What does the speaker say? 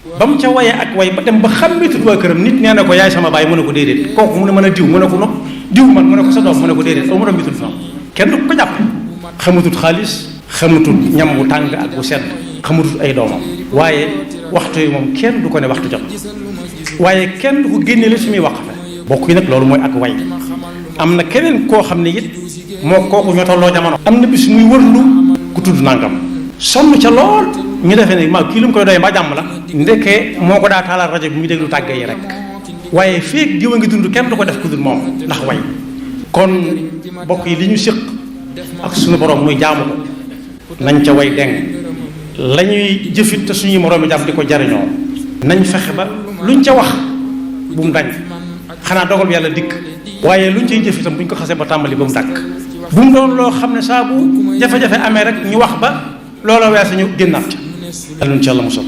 ba mu ca waye ak way ba dem ba xàmmeetut waa këram nit nee na ko yaay sama baay mu ne ko déedéet kooku mu ne mën a diw mu ne ko no diw man mu ne ko sa doom mu ne ko déedéet aw ma doom bitul fa kenn du ko jàpp xamatut xaalis xamatut ñam wu tàng ak bu sedd xamatut ay doomam waaye waxtu yi moom kenn du ko ne waxtu jot waaye kenn du ko génne la su muy waqfe bokk yi nag loolu mooy ak way am na keneen koo xam ne it moo kooku ñoo tolloo jamono am na bis muy wërlu ku tudd nangam sonn ca lool ñu defee ne maa kii lu mu koy doyee mbaa jàmm la ndekee moo ko daa taalal rajo bi muy déglu tàgge yi rek waaye feeg diwa ngi dund kenn du ko def ku dul moom ndax way kon bokk yi li ñu séq ak suñu borom muy jaamu ko nañ ca way deng la ñuy jëfit te suñuy moroomi jàmm di ko jariñoo nañ fexe ba luñ ca wax bu mu dañ xanaa dogal bi yàlla dikk waaye luñ cay jëf itam buñ ko xasee ba tàmbali ba mu dàkk bu mu doon loo xam ne saa bu jafe-jafe amee rek ñu wax ba loola weesu ñu génnaat ca yàlla nu ci yàlla musal